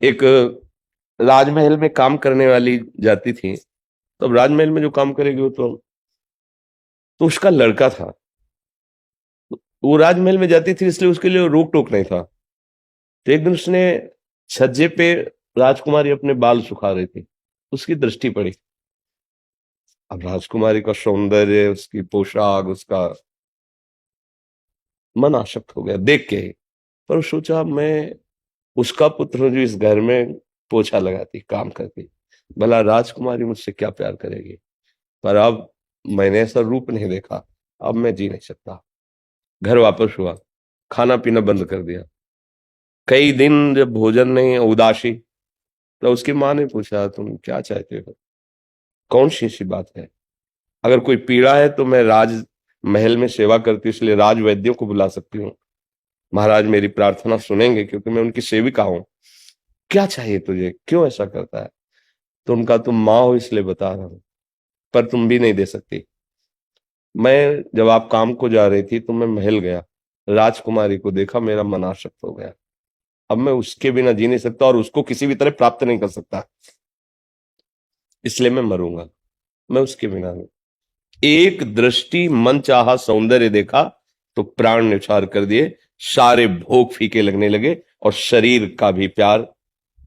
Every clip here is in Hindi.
एक राजमहल में काम करने वाली जाती थी। तो अब राजमहल में जो काम करेगी वो तो उसका लड़का था। वो राजमहल में जाती थी इसलिए उसके लिए रोक टोक नहीं था। तो एक दिन उसने छज्जे पे राजकुमारी अपने बाल सुखा रही थी, उसकी दृष्टि पड़ी। अब राजकुमारी का सौंदर्य, उसकी पोशाक, उसका मन आसक्त हो गया देख के ही। पर वो सोचा मैं उसका पुत्र हूं जो इस घर में पोछा लगाती, काम करती, भला राजकुमारी मुझसे क्या प्यार करेगी। पर अब मैंने ऐसा रूप नहीं देखा, अब मैं जी नहीं सकता। घर वापस हुआ, खाना पीना बंद कर दिया। कई दिन जब भोजन नहीं, उदासी, तो उसकी माँ ने पूछा तुम क्या चाहते हो, कौन सी ऐसी बात है। अगर कोई पीड़ा है तो मैं राज महल में सेवा करती हूँ, इसलिए राज वैद्यों को बुला सकती हूँ। महाराज मेरी प्रार्थना सुनेंगे क्योंकि मैं उनकी सेविका हूँ। क्या चाहिए तुझे, क्यों ऐसा करता है। तो उनका तुम माँ हो इसलिए बता रहा हूँ, पर तुम भी नहीं दे सकती। मैं जब आप काम को जा रही थी तो मैं महल गया, राजकुमारी को देखा, मेरा मन आसक्त हो गया। अब मैं उसके बिना जी नहीं सकता और उसको किसी भी तरह प्राप्त नहीं कर सकता, इसलिए मैं मरूंगा। मैं उसके बिना नहीं। एक दृष्टि मन चाहा सौंदर्य देखा तो प्राण न्यौछावर कर दिए, सारे भोग फीके लगने लगे और शरीर का भी प्यार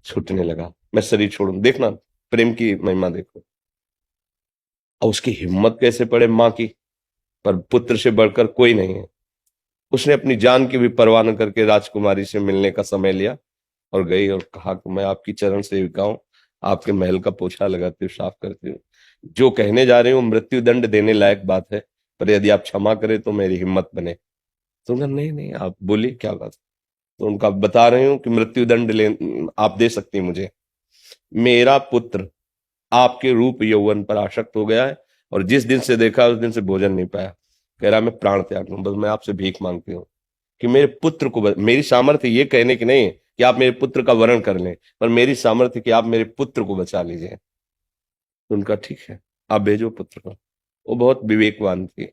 छूटने लगा। मैं शरीर छोड़ू, देखना प्रेम की महिमा देखो। और उसकी हिम्मत कैसे पड़े मां की, पर पुत्र से बढ़कर कोई नहीं है। उसने अपनी जान की भी परवाह न करके राजकुमारी से मिलने का समय लिया और गई और कहा कि मैं आपकी चरण सेविका हूं, आपके महल का पोछा लगाती हूँ, साफ करती हूँ। जो कहने जा रही हूँ मृत्यु दंड देने लायक बात है, पर यदि आप क्षमा करें तो मेरी हिम्मत बने। तो उन्होंने नहीं नहीं, आप बोलिए क्या बात। तो उनका बता रही हूँ कि मृत्यु दंड ले आप दे सकती हैं मुझे। मेरा पुत्र आपके रूप यौवन पर आसक्त हो गया है और जिस दिन से देखा उस दिन से भोजन नहीं पाया। कह रहा मैं प्राण त्याग लूं, बस मैं आपसे भीख मांगती हूँ कि मेरे पुत्र को मेरी सामर्थ्य ये कहने की नहीं है कि आप मेरे पुत्र का वरण कर लें, पर मेरी सामर्थ्य कि आप मेरे पुत्र को बचा लीजिए। तो उनका ठीक है, आप भेजो पुत्र को। वो बहुत विवेकवान थी,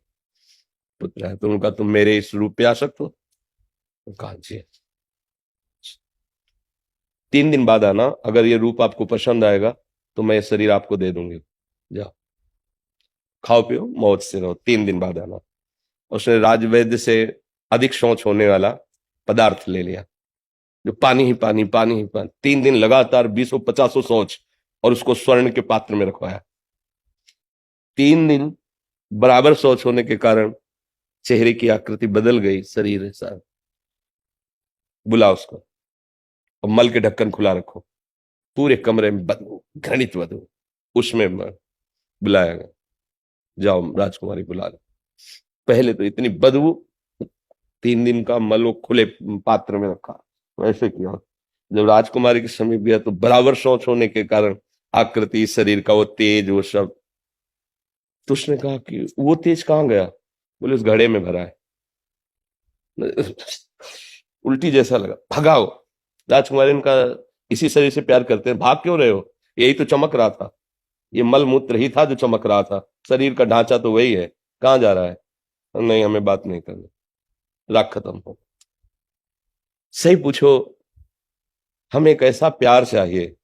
पुत्र है। तो उनका तुम मेरे इस रूप पे आ सकते हो। तो कहा जी, 3 दिन बाद आना, अगर ये रूप आपको पसंद आएगा तो मैं ये शरीर आपको दे दूंगी। जाओ, खाओ पियो मौज से रहो, 3 दिन बाद आना। उसने राजवैद्य से अधिक सोच होने वाला पदार्थ ले लिया, जो पानी ही पानी, पानी ही पानी। 3 दिन लगातार 20-50 सोच, और उसको स्वर्ण के पात्र में रखवाया। 3 दिन बराबर सोच होने के कारण चेहरे की आकृति बदल गई, शरीर साहब। बुला उसको और मल के ढक्कन खुला रखो। पूरे कमरे में बदबू, घृणित बदबू, उसमें बुलाया गया। जाओ राजकुमारी बुला लो। पहले तो इतनी बदबू, 3 दिन का मल वो खुले पात्र में रखा, वैसे किया। जब राजकुमारी के समीप गया तो बराबर सोच होने के कारण आकृति, शरीर का वो तेज, वो सब। तो उसने कहा कि वो तेज कहाँ गया। बोले उस घड़े में भरा है। उल्टी जैसा लगा, भगाओ। राजकुमारी ने कहा इसी शरीर से प्यार करते हैं, भाग क्यों रहे हो, यही तो चमक रहा था। ये मल मूत्र ही था जो चमक रहा था, शरीर का ढांचा तो वही है, कहाँ जा रहा है। नहीं, हमें बात नहीं करनी, राग खत्म हो। सही पूछो, हमें एक ऐसा प्यार चाहिए,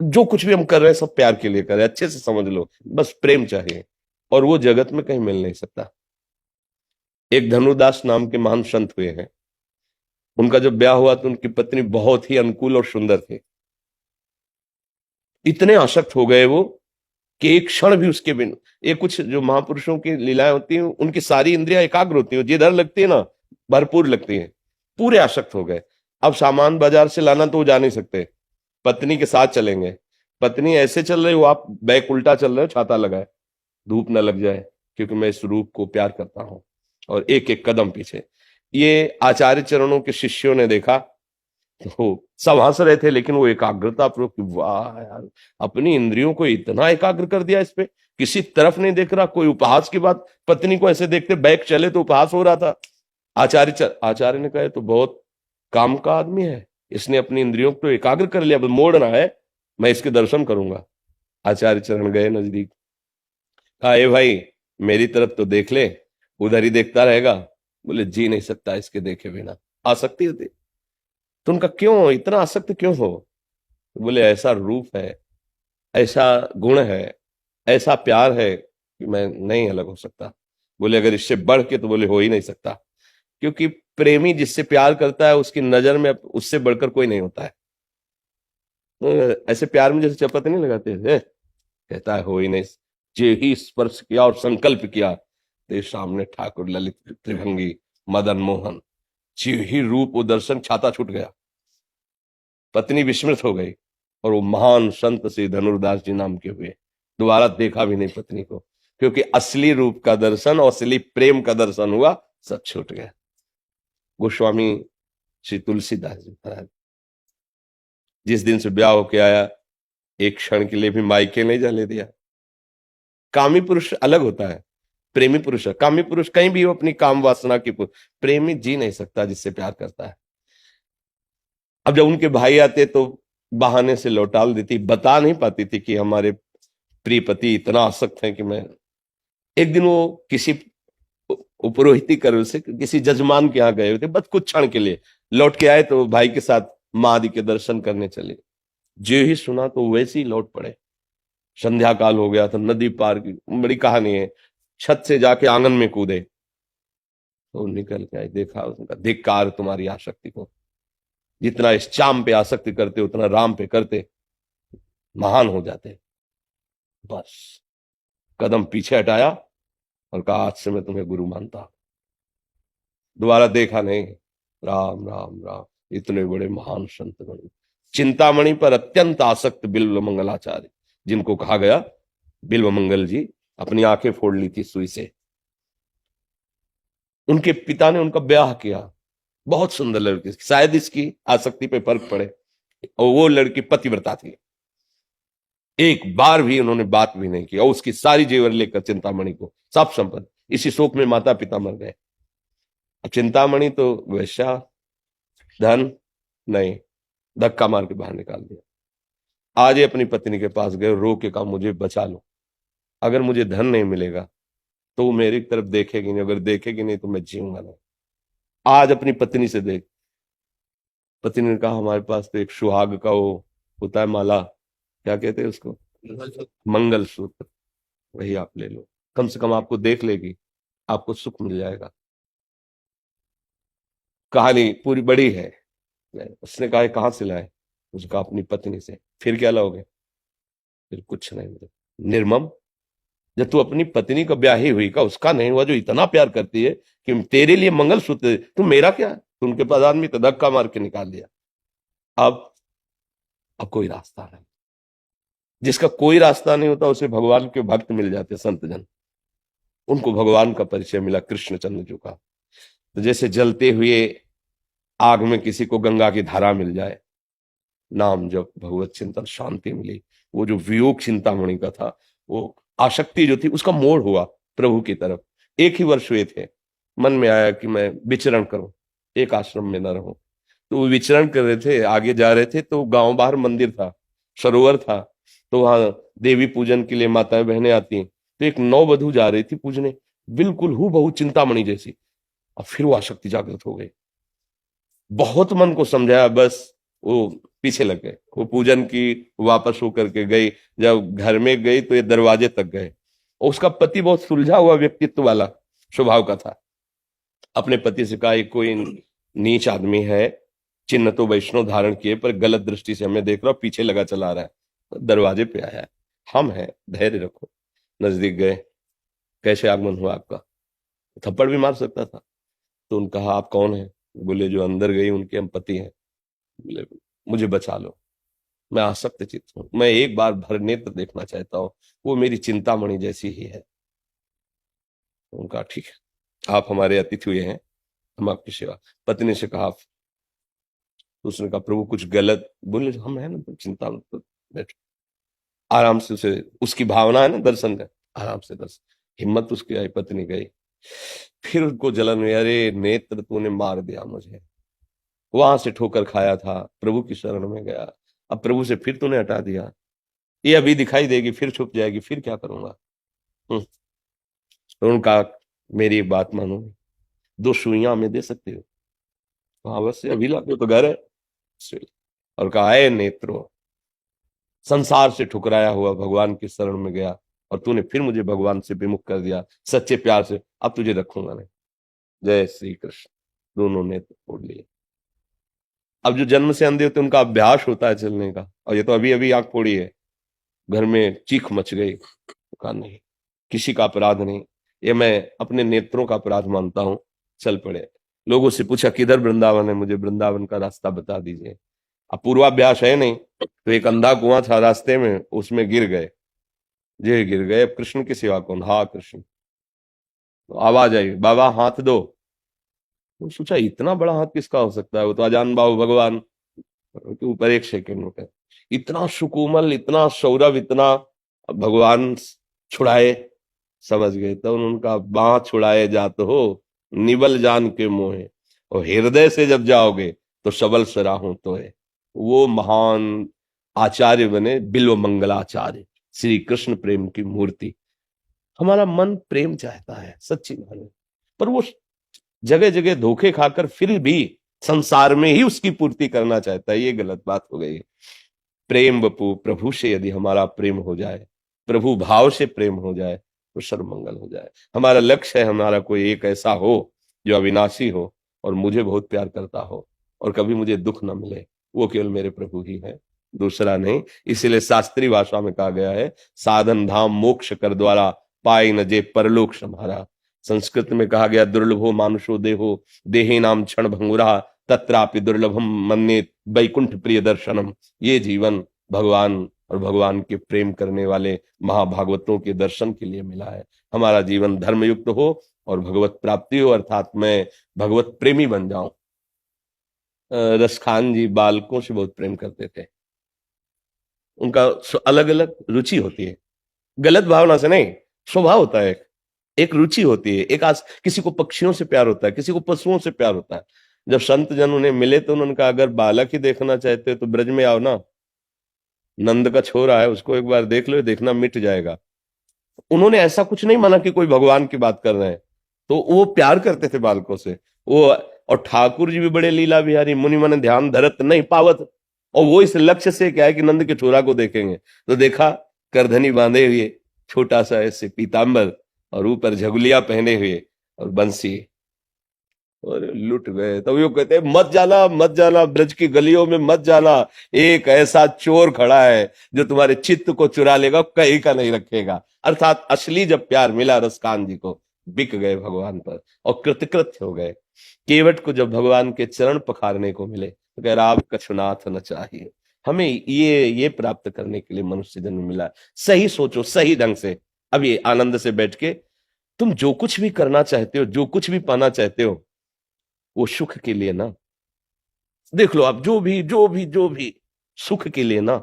जो कुछ भी हम कर रहे हैं सब प्यार के लिए कर रहे हैं, अच्छे से समझ लो, बस प्रेम चाहिए। और वो जगत में कहीं मिल नहीं सकता। एक धनुदास नाम के महान संत हुए हैं। उनका जब ब्याह हुआ तो उनकी पत्नी बहुत ही अनुकूल और सुंदर थी। इतने आसक्त हो गए वो कि एक क्षण भी उसके बिन, ये कुछ जो महापुरुषों की लीलाएं होती हैं, उनकी सारी इंद्रियां एकाग्र होती हैं, जिधर लगती है ना भरपूर लगती हैं। पूरे आसक्त हो गए। अब सामान बाजार से लाना तो वो जा नहीं सकते, पत्नी के साथ चलेंगे। पत्नी ऐसे चल रही हो, आप बैक उल्टा चल रहे हो, छाता लगाए, धूप न लग जाए, क्योंकि मैं इस रूप को प्यार करता हूं। और एक एक कदम पीछे। ये आचार्य चरणों के शिष्यों ने देखा तो सब हंस रहे थे, लेकिन वो एकाग्रता पूर्वक, वाह यार, अपनी इंद्रियों को इतना एकाग्र कर दिया इस पे, किसी तरफ नहीं देख रहा। कोई उपहास की बात, पत्नी को ऐसे देखते बैक चले तो उपहास हो रहा था। आचार्य ने कहा तो बहुत काम का आदमी है, इसने अपनी इंद्रियों को एकाग्र कर लिया, बस मोड़ना है, मैं इसके दर्शन करूंगा। आचार्य चरण गए नजदीक, कहा ए भाई मेरी तरफ तो देख ले, उधर ही देखता रहेगा। बोले जी नहीं सकता इसके देखे बिना, आसक्ति होती। तो उनका क्यों इतना आसक्त क्यों हो। बोले ऐसा रूप है, ऐसा गुण है, ऐसा प्यार है कि मैं नहीं अलग हो सकता। बोले अगर इससे बढ़ के, तो बोले हो ही नहीं सकता, क्योंकि प्रेमी जिससे प्यार करता है उसकी नजर में उससे बढ़कर कोई नहीं होता है। ऐसे प्यार में जैसे चपत नहीं लगाते हैं, कहता है हो ही नहीं। जे ही स्पर्श किया और संकल्प किया, तेरे सामने ठाकुर ललित त्रिभंगी मदन मोहन, जे ही रूप वो दर्शन, छाता छूट गया, पत्नी विस्मृत हो गई, और वो महान संत श्री धनुर्दास जी नाम के हुए। दोबारा देखा भी नहीं पत्नी को, क्योंकि असली रूप का दर्शन और असली प्रेम का दर्शन हुआ, सब छूट गया। गोस्वामी श्री तुलसीदास जी महाराज जिस दिन से ब्याह होके आया, एक क्षण के लिए भी मायके नहीं जाने दिया। कामी पुरुष अलग होता है, प्रेमी पुरुष। कामी पुरुष कहीं भी हो अपनी काम वासना की प्रेमी जी नहीं सकता जिससे प्यार करता है। अब जब उनके भाई आते तो बहाने से लौटाल देती, बता नहीं पाती थी कि हमारे प्रिय पति इतना आसक्त है कि मैं। एक दिन वो किसी पुरोहिती कर से किसी जजमान के यहाँ गए थे, बस कुछ क्षण के लिए लौट के आए, तो भाई के साथ माँ आदि के दर्शन करने चले। जो ही सुना तो वैसे ही लौट पड़े। संध्या काल हो गया था, नदी पार की बड़ी कहानी है। छत से जाके आंगन में कूदे, तो निकल के आए, देखा, उनका धिक्कार तुम्हारी आसक्ति को, जितना इस चाम पे आसक्ति करते उतना राम पे करते, महान हो जाते। बस कदम पीछे हटाया और कहा आज से मैं तुम्हें गुरु मानता हूं। दोबारा देखा नहीं। राम राम राम, इतने बड़े महान संत बने। चिंतामणि पर अत्यंत आसक्त बिल्व मंगलाचार्य, जिनको कहा गया बिल्व मंगल जी अपनी आंखें फोड़ ली थी सुई से। उनके पिता ने उनका ब्याह किया, बहुत सुंदर लड़की, शायद इसकी आसक्ति पे फर्क पड़े, और वो लड़की पतिव्रता थी। एक बार भी उन्होंने बात भी नहीं की, और उसकी सारी जेवर लेकर चिंतामणि को, सब संपत्ति, इसी शोक में माता पिता मर गए। अब चिंतामणि तो वैश्या, धन नहीं, धक्का मार के बाहर निकाल दिया। आज ये अपनी पत्नी के पास गए, रो के कहा मुझे बचा लो, अगर मुझे धन नहीं मिलेगा तो वो मेरी तरफ देखेगी नहीं, अगर देखेगी नहीं तो मैं जीऊंगा नहीं। आज अपनी पत्नी से देख। पत्नी ने कहा हमारे पास तो एक सुहाग का वो होता है माला, क्या कहते हैं उसको, मंगल सूत्र, वही आप ले लो, कम से कम आपको देख लेगी, आपको सुख मिल जाएगा। कहानी पूरी बड़ी है। उसने कहा कहां से लाए, उसने कहा अपनी पत्नी से। फिर क्या लाओगे, फिर कुछ नहीं मिले। निर्मम, जब तू अपनी पत्नी का ब्याह ही हुई का, उसका नहीं हुआ, जो इतना प्यार करती है कि तेरे लिए मंगल सूत्र, तू मेरा क्या है। तो उनके पास आदमी तो धक्का मार के निकाल दिया। अब कोई रास्ता नहीं। जिसका कोई रास्ता नहीं होता उसे भगवान के भक्त मिल जाते, संत जन। उनको भगवान का परिचय मिला, कृष्णचंद्र जी का। तो जैसे जलते हुए आग में किसी को गंगा की धारा मिल जाए, नाम जब भगवत चिंतन, शांति मिली। वो जो वियोग चिंतामणि का था, वो आसक्ति जो थी उसका मोड़ हुआ प्रभु की तरफ। एक ही वर्ष हुए थे, मन में आया कि मैं विचरण करूं, एक आश्रम में न रहूं। तो वो विचरण कर रहे थे, आगे जा रहे थे, तो गांव बाहर मंदिर था, सरोवर था, तो वहां देवी पूजन के लिए माताएं बहनें आती। तो एक नववधू जा रही थी पूजने, बिल्कुल हूबहू चिंतामणि जैसी। और फिर वो आसक्ति जागृत हो गई। बहुत मन को समझाया, बस वो पीछे लग गए। वो पूजन की वापस होकर के गई, जब घर में गई तो ये दरवाजे तक गए। और उसका पति बहुत सुलझा हुआ व्यक्तित्व वाला स्वभाव का था। अपने पति से कहा कोई नीच आदमी है, चिन्ह तो वैष्णव धारण किए, पर गलत दृष्टि से हमें देख रहा, पीछे लगा चला रहा है। दरवाजे पे आया है, हम हैं, धैर्य रखो। नजदीक गए, कैसे आगमन हुआ आपका, थप्पड़ भी मार सकता था। तो उन्होंने कहा आप कौन हैं। बोले जो अंदर गई उनके हम पति हैं। बोले मुझे बचा लो, मैं आसक्त चित्त हूं, मैं एक बार भर नेत्र देखना चाहता हूँ, वो मेरी चिंतामणि जैसी ही है। उनका ठीक है, आप हमारे अतिथि हुए हैं, हम आपकी सेवा। पत्नी से कहा, तो उसने कहा प्रभु कुछ गलत। बोले हम है ना, तो चिंता मत, बैठो। आराम से उसे, उसकी भावना है ना दर्शन का, आराम से दर्शन। हिम्मत उसकी आई, पत्नी गई। फिर उसको जलन हुई, अरे नेत्र तूने मार दिया मुझे, वहां से ठोकर खाया था, प्रभु की शरण में गया, अब प्रभु से फिर तूने हटा दिया। ये अभी दिखाई देगी, फिर छुप जाएगी, फिर क्या करूंगा। तो उनका मेरी एक बात मानो, 2 सुइयां हमें दे सकते हो। हाँ बस अभी ला दो, तो घर है। और कहा है नेत्रो, संसार से ठुकराया हुआ भगवान की शरण में गया और तूने फिर मुझे भगवान से विमुख कर दिया सच्चे प्यार से, अब तुझे रखूंगा नहीं। जय श्री कृष्ण। दोनों ने तोड़ लिए। अब जो जन्म से अंधे होते हैं उनका अभ्यास होता है चलने का, और ये तो अभी अभी आंख फोड़ी है, घर में चीख मच गई। कहा नहीं, किसी का अपराध नहीं, ये मैं अपने नेत्रों का अपराध मानता हूं। चल पड़े। लोगों से पूछा किधर वृंदावन है, मुझे वृंदावन का रास्ता बता दीजिए। अब पूर्वाभ्यास है नहीं, तो एक अंधा कुआं था रास्ते में, उसमें गिर गए। जे गिर गए, अब कृष्ण की सेवा कौन, हा कृष्ण। तो आवाज आई, बाबा हाथ दो। तो सोचा इतना बड़ा हाथ किसका हो सकता है, वो तो अजान बाहु भगवान के ऊपर 1 सेकंड में। इतना सुकोमल, इतना सौरभ, इतना भगवान छुड़ाए। समझ गए, तो उनका बाह छुड़ाए जात हो, निबल जान के मोहे, और हृदय से जब जाओगे तो सबल सराहूं तो है। वो महान आचार्य बने, बिल्व मंगलाचार्य, श्री कृष्ण प्रेम की मूर्ति। हमारा मन प्रेम चाहता है सच्ची माने, पर वो जगह जगह धोखे खाकर फिर भी संसार में ही उसकी पूर्ति करना चाहता है, ये गलत बात हो गई। प्रेम बपू, प्रभु से यदि हमारा प्रेम हो जाए, प्रभु भाव से प्रेम हो जाए, तो सर्वमंगल हो जाए। हमारा लक्ष्य है, हमारा कोई एक ऐसा हो जो अविनाशी हो और मुझे बहुत प्यार करता हो और कभी मुझे दुख न मिले, वो केवल मेरे प्रभु ही है, दूसरा नहीं। इसीलिए शास्त्रीय भाषा में कहा गया है, साधन धाम मोक्ष कर द्वारा, पाई न जे परलोक सम्हारा। संस्कृत में कहा गया, दुर्लभो मानुषो देहो, देहे नाम क्षण भंगुरा, तत्रापि दुर्लभम मन्ये वैकुंठ प्रिय दर्शनम। ये जीवन भगवान और भगवान के प्रेम करने वाले महाभागवतों के दर्शन के लिए मिला है। हमारा जीवन धर्मयुक्त हो और भगवत प्राप्ति हो, अर्थात मैं भगवत प्रेमी बन जाऊं। रसखान जी बालकों से बहुत प्रेम करते थे, उनका अलग अलग रुचि होती है, गलत भावना से नहीं, स्वभाव होता है, एक रुचि होती है। किसी को पक्षियों से प्यार होता है, किसी को पशुओं से प्यार होता है। जब संत जन उन्हें मिले तो उन्होंने कहा, अगर बालक ही देखना चाहते हो तो ब्रज में आओ ना, नंद का छोरा है, उसको एक बार देख लो, देखना मिट जाएगा। उन्होंने ऐसा कुछ नहीं माना कि कोई भगवान की बात कर रहे हैं, तो वो प्यार करते थे बालकों से वो। और ठाकुर जी भी बड़े लीला बिहारी, मुनि मन ध्यान धरत नहीं पावत, और वो इस लक्ष्य से क्या है कि नंद के छोरा को देखेंगे। तो देखा, करधनी बांधे हुए, छोटा सा ऐसे पीताम्बर और ऊपर झगुलिया पहने हुए और बंसी, और लुट गए। तब यो कहते हैं, मत जाना मत जाना, ब्रज की गलियों में मत जाना, एक ऐसा चोर खड़ा है जो तुम्हारे चित्त को चुरा लेगा, कहीं का नहीं रखेगा। अर्थात असली जब प्यार मिला रसकान जी को, बिक गए भगवान पर और कृतकृत्य हो गए। केवट को जब भगवान के चरण पखारने को मिले तो कह रहा, आप कछुनाथ न चाहिए। हमें ये प्राप्त करने के लिए मनुष्य जन्म मिला। सही सोचो, सही ढंग से। अब ये आनंद से बैठ के तुम जो कुछ भी करना चाहते हो, जो कुछ भी पाना चाहते हो, वो सुख के लिए ना। देख लो आप, जो भी सुख के लिए ना।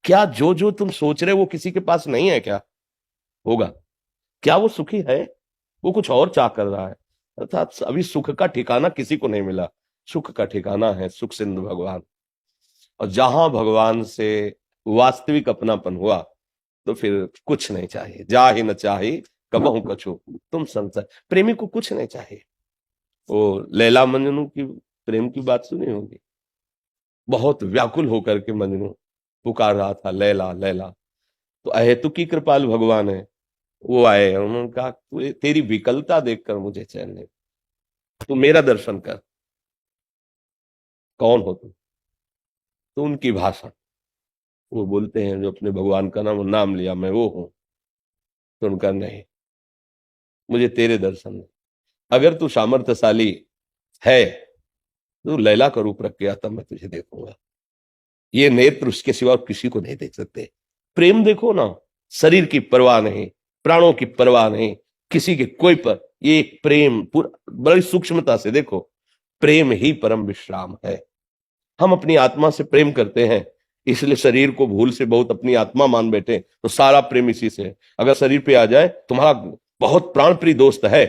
क्या जो तुम सोच रहे हो वो किसी के पास नहीं है क्या? होगा क्या? वो सुखी है? वो कुछ और चाह कर रहा है। अर्थात अभी सुख का ठिकाना किसी को नहीं मिला। सुख का ठिकाना है सुख सिंधु भगवान। और जहां भगवान से वास्तविक अपनापन हुआ तो फिर कुछ नहीं चाहिए। जा ही न चाहिए कबहू कछु तुम संसार। प्रेमी को कुछ नहीं चाहिए। वो लैला मजनू की प्रेम की बात सुनी होगी, बहुत व्याकुल होकर के मजनू पुकार रहा था, लैला लैला। तो अहेतुकी कृपाल भगवान है, वो आए, उन्होंने कहा, तेरी विकलता देखकर मुझे चैन नहीं, तू मेरा दर्शन कर। कौन हो तुम? तो उनकी भाषा, वो बोलते हैं जो अपने भगवान का नाम लिया, मैं वो हूं। तो उनका नहीं, मुझे तेरे दर्शन नहीं। अगर तू सामर्थ्यशाली है तो लैला का रूप रख के आता, मैं तुझे देखूंगा। ये नेत्र उसके सिवा किसी को नहीं देख सकते। प्रेम देखो ना, शरीर की परवाह नहीं, प्राणों की परवाह नहीं, किसी के कोई पर, ये एक प्रेम बड़ी सूक्ष्मता से देखो। प्रेम ही परम विश्राम है। हम अपनी आत्मा से प्रेम करते हैं, इसलिए शरीर को भूल से बहुत अपनी आत्मा मान बैठे, तो सारा प्रेम इसी से है। अगर शरीर पे आ जाए, तुम्हारा बहुत प्राण प्रिय दोस्त है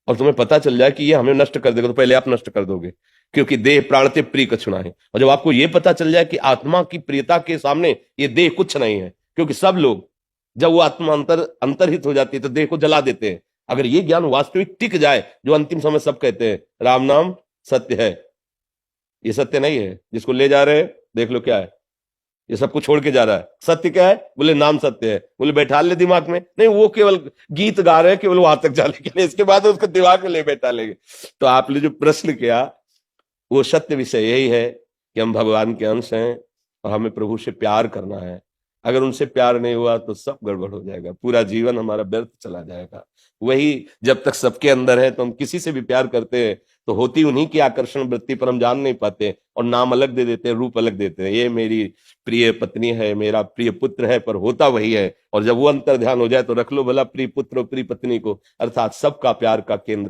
और तुम्हें पता चल जाए कि ये हमें नष्ट कर देगा, तो पहले आप नष्ट कर दोगे, क्योंकि देह प्राण ते प्रिय कछुना है। और जब आपको यह पता चल जाए कि आत्मा की प्रियता के सामने ये देह कुछ नहीं है, क्योंकि सब लोग जब वो आत्मा अंतरहित हो जाती है तो देह को जला देते हैं। अगर ये ज्ञान वास्तविक टिक जाए, जो अंतिम समय सब कहते हैं राम नाम सत्य है, ये सत्य नहीं है, जिसको ले जा रहे हैं देख लो क्या है। ये सबको छोड़ के जा रहा है। सत्य क्या है? बोले नाम सत्य है। बोले बैठा ले दिमाग में? नहीं, वो केवल गीत गा रहे हैं, केवल वहां तक जाने के लिए, इसके बाद उसको दिमाग में ले बैठा लेंगे। तो आपने जो प्रश्न किया वो सत्य विषय यही है कि हम भगवान के अंश हैं और हमें प्रभु से प्यार करना है। अगर उनसे प्यार नहीं हुआ तो सब गड़बड़ हो जाएगा, पूरा जीवन हमारा व्यर्थ चला जाएगा। वही जब तक सबके अंदर है तो हम किसी से भी प्यार करते हैं तो होती उन्हीं की आकर्षण वृत्ति पर हम जान नहीं पाते और नाम अलग दे देते हैं, रूप अलग देते हैं। ये मेरी प्रिय पत्नी है, मेरा प्रिय पुत्र है, पर होता वही है। और जब वो अंतर ध्यान हो जाए तो रख लो भला प्रिय पुत्र और प्रिय पत्नी को, अर्थात सबका प्यार का केंद्र